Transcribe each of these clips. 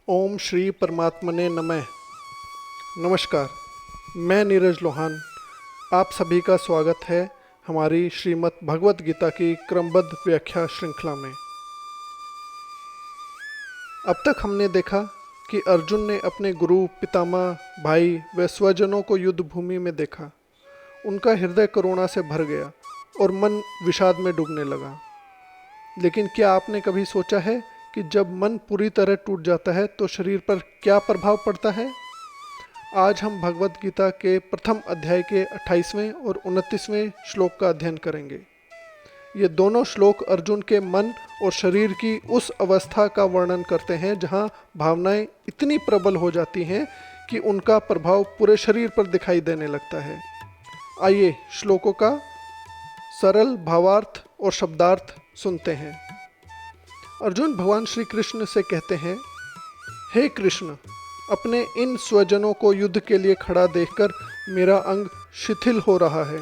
ओम श्री परमात्मने नमः। नमस्कार, मैं नीरज लोहान। आप सभी का स्वागत है हमारी श्रीमद् भगवत गीता की क्रमबद्ध व्याख्या श्रृंखला में। अब तक हमने देखा कि अर्जुन ने अपने गुरु, पितामह, भाई व स्वजनों को युद्ध भूमि में देखा। उनका हृदय करुणा से भर गया और मन विषाद में डूबने लगा। लेकिन क्या आपने कभी सोचा है कि जब मन पूरी तरह टूट जाता है तो शरीर पर क्या प्रभाव पड़ता है? आज हम भगवत गीता के प्रथम अध्याय के 28वें और 29वें श्लोक का अध्ययन करेंगे। ये दोनों श्लोक अर्जुन के मन और शरीर की उस अवस्था का वर्णन करते हैं जहाँ भावनाएं इतनी प्रबल हो जाती हैं कि उनका प्रभाव पूरे शरीर पर दिखाई देने लगता है। आइए श्लोकों का सरल भावार्थ और शब्दार्थ सुनते हैं। अर्जुन भगवान श्री कृष्ण से कहते हैं, हे कृष्ण, अपने इन स्वजनों को युद्ध के लिए खड़ा देखकर मेरा अंग शिथिल हो रहा है,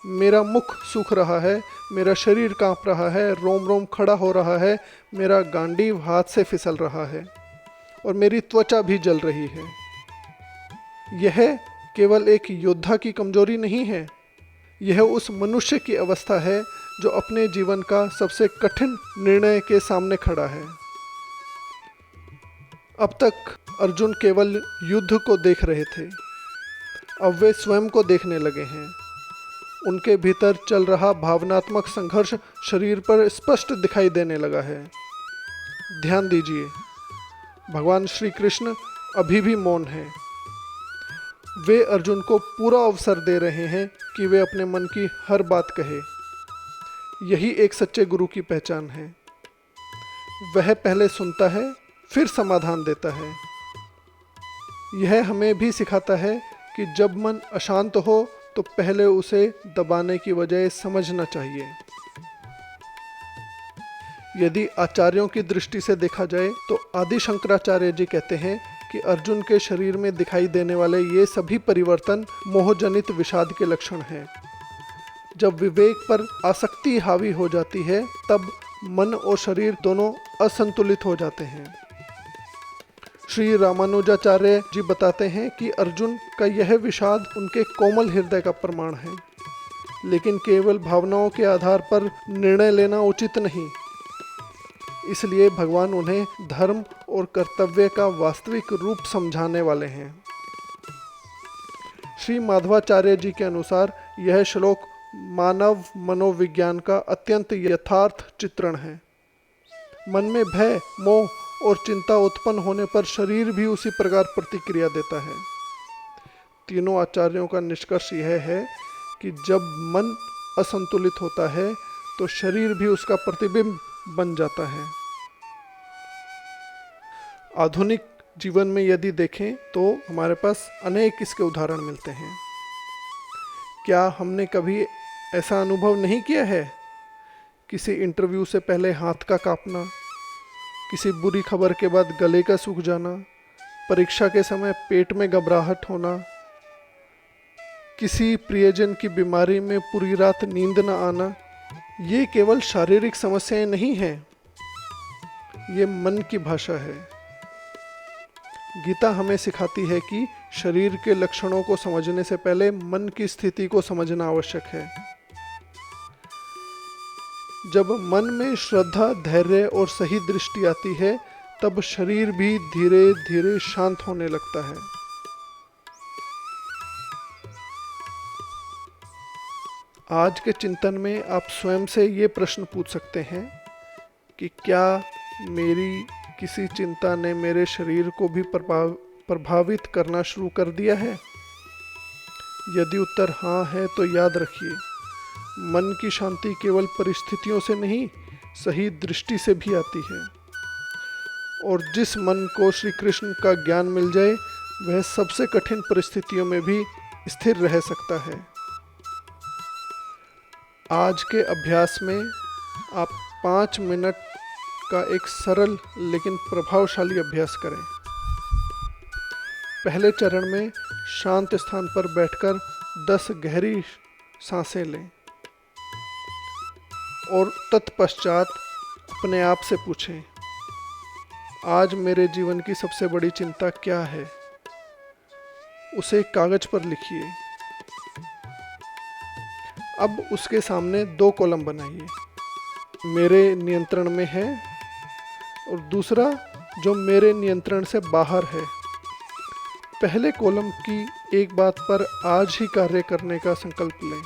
मेरा मुख सूख रहा है, मेरा शरीर कांप रहा है, रोम रोम खड़ा हो रहा है, मेरा गांडीव हाथ से फिसल रहा है और मेरी त्वचा भी जल रही है। यह केवल एक योद्धा की कमजोरी नहीं है, यह उस मनुष्य की अवस्था है जो अपने जीवन का सबसे कठिन निर्णय के सामने खड़ा है। अब तक अर्जुन केवल युद्ध को देख रहे थे, अब वे स्वयं को देखने लगे हैं। उनके भीतर चल रहा भावनात्मक संघर्ष शरीर पर स्पष्ट दिखाई देने लगा है। ध्यान दीजिए, भगवान श्री कृष्ण अभी भी मौन हैं। वे अर्जुन को पूरा अवसर दे रहे हैं कि वे अपने मन की हर बात कहे। यही एक सच्चे गुरु की पहचान है। वह पहले सुनता है, फिर समाधान देता है। यह हमें भी सिखाता है कि जब मन अशांत हो तो पहले उसे दबाने की बजाय समझना चाहिए। यदि आचार्यों की दृष्टि से देखा जाए तो आदि शंकराचार्य जी कहते हैं कि अर्जुन के शरीर में दिखाई देने वाले ये सभी परिवर्तन मोहजनित विषाद के लक्षण हैं। जब विवेक पर आसक्ति हावी हो जाती है तब मन और शरीर दोनों असंतुलित हो जाते हैं। श्री रामानुजाचार्य जी बताते हैं कि अर्जुन का यह विषाद उनके कोमल हृदय का प्रमाण है, लेकिन केवल भावनाओं के आधार पर निर्णय लेना उचित नहीं। इसलिए भगवान उन्हें धर्म और कर्तव्य का वास्तविक रूप समझाने वाले हैं। श्री माधवाचार्य जी के अनुसार यह श्लोक मानव मनोविज्ञान का अत्यंत यथार्थ चित्रण है। मन में भय, मोह और चिंता उत्पन्न होने पर शरीर भी उसी प्रकार प्रतिक्रिया देता है। तीनों आचार्यों का निष्कर्ष यह है कि जब मन असंतुलित होता है तो शरीर भी उसका प्रतिबिंब बन जाता है। आधुनिक जीवन में यदि देखें तो हमारे पास अनेक इसके उदाहरण मिलते हैं। क्या हमने कभी ऐसा अनुभव नहीं किया है? किसी इंटरव्यू से पहले हाथ का कांपना, किसी बुरी खबर के बाद गले का सूख जाना, परीक्षा के समय पेट में घबराहट होना, किसी प्रियजन की बीमारी में पूरी रात नींद न आना। ये केवल शारीरिक समस्याएं नहीं हैं, ये मन की भाषा है। गीता हमें सिखाती है कि शरीर के लक्षणों को समझने से पहले मन की स्थिति को समझना आवश्यक है। जब मन में श्रद्धा, धैर्य और सही दृष्टि आती है तब शरीर भी धीरे धीरे शांत होने लगता है। आज के चिंतन में आप स्वयं से ये प्रश्न पूछ सकते हैं कि क्या मेरी किसी चिंता ने मेरे शरीर को भी प्रभावित करना शुरू कर दिया है? यदि उत्तर हाँ है तो याद रखिए, मन की शांति केवल परिस्थितियों से नहीं, सही दृष्टि से भी आती है। और जिस मन को श्री कृष्ण का ज्ञान मिल जाए वह सबसे कठिन परिस्थितियों में भी स्थिर रह सकता है। आज के अभ्यास में आप 5 मिनट का एक सरल लेकिन प्रभावशाली अभ्यास करें। पहले चरण में शांत स्थान पर बैठकर 10 गहरी सांसें लें और तत्पश्चात अपने आप से पूछें, आज मेरे जीवन की सबसे बड़ी चिंता क्या है, उसे कागज पर लिखिए। अब उसके सामने 2 कॉलम बनाइए, मेरे नियंत्रण में है और दूसरा जो मेरे नियंत्रण से बाहर है। पहले कॉलम की एक बात पर आज ही कार्य करने का संकल्प लें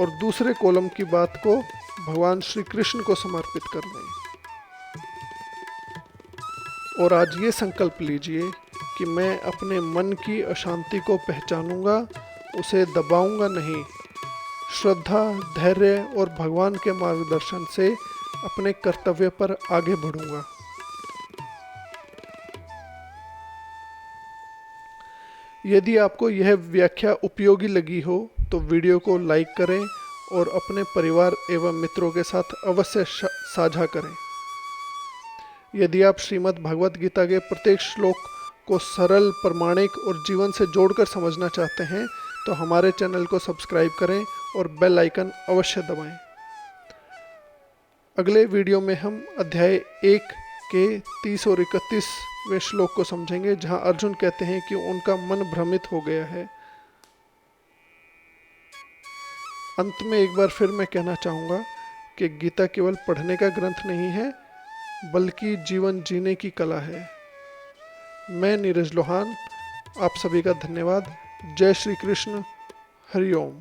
और दूसरे कॉलम की बात को भगवान श्री कृष्ण को समर्पित कर दें। और आज ये संकल्प लीजिए कि मैं अपने मन की अशांति को पहचानूंगा, उसे दबाऊंगा नहीं, श्रद्धा, धैर्य और भगवान के मार्गदर्शन से अपने कर्तव्य पर आगे बढ़ूंगा। यदि आपको यह व्याख्या उपयोगी लगी हो तो वीडियो को लाइक करें और अपने परिवार एवं मित्रों के साथ अवश्य साझा करें। यदि आप श्रीमद् भगवत गीता के प्रत्येक श्लोक को सरल, प्रामाणिक और जीवन से जोड़कर समझना चाहते हैं तो हमारे चैनल को सब्सक्राइब करें और बेल आइकन अवश्य दबाएं। अगले वीडियो में हम अध्याय 1 के 30 और 31वें श्लोक को समझेंगे, जहां अर्जुन कहते हैं कि उनका मन भ्रमित हो गया है। अंत में एक बार फिर मैं कहना चाहूँगा कि गीता केवल पढ़ने का ग्रंथ नहीं है, बल्कि जीवन जीने की कला है। मैं नीरज लोहान, आप सभी का धन्यवाद। जय श्री कृष्ण। हरि ओम।